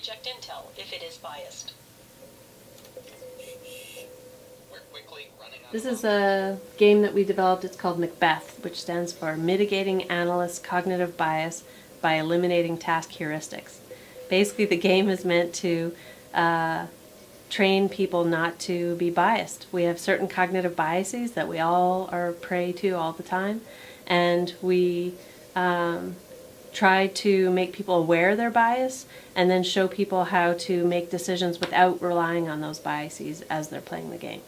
reject intel if it is biased. This is a game that we developed. It's called Macbeth, which stands for Mitigating Analysts' Cognitive Bias by Eliminating Task Heuristics. Basically, the game is meant to train people not to be biased. We have certain cognitive biases that we all are prey to all the time, and we try to make people aware of their bias and then show people how to make decisions without relying on those biases as they're playing the game.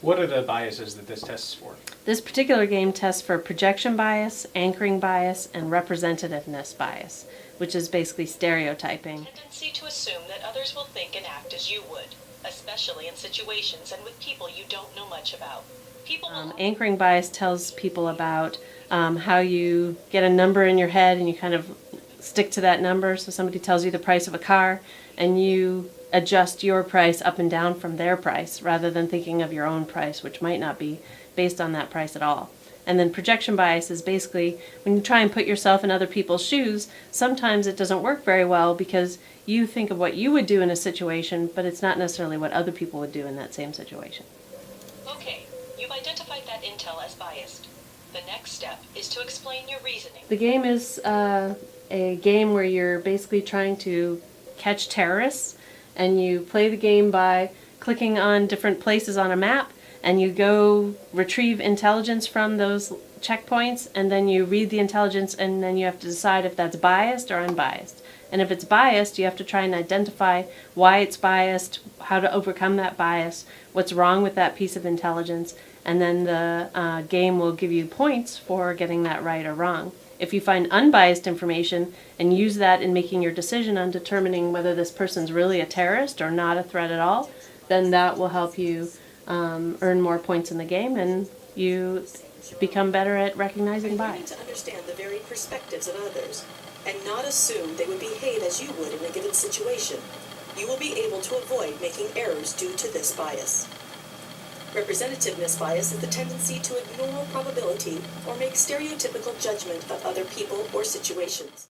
What are the biases that this tests for? This particular game tests for projection bias, anchoring bias, and representativeness bias, which is basically stereotyping. Tendency to assume that others will think and act as you would, especially in situations and with people you don't know much about. People will Anchoring bias tells people about how you get a number in your head and you kind of stick to that number. So somebody tells you the price of a car and you adjust your price up and down from their price rather than thinking of your own price, which might not be based on that price at all. And then projection bias is basically when you try and put yourself in other people's shoes, sometimes it doesn't work very well because you think of what you would do in a situation, but it's not necessarily what other people would do in that same situation. Okay, you've identified that intel as biased. The next step is to explain your reasoning. The game is a game where you're basically trying to catch terrorists, and you play the game by clicking on different places on a map, and you go retrieve intelligence from those checkpoints, and then you read the intelligence, and then you have to decide if that's biased or unbiased. And if it's biased, you have to try and identify why it's biased, how to overcome that bias, what's wrong with that piece of intelligence, and then the game will give you points for getting that right or wrong. If you find unbiased information and use that in making your decision on determining whether this person's really a terrorist or not a threat at all, then that will help you earn more points in the game, and you become better at recognizing bias. You need to understand the varied perspectives of others and not assume they would behave as you would in a given situation. You will be able to avoid making errors due to this bias. Representativeness bias is the tendency to ignore probability or make stereotypical judgment of other people or situations.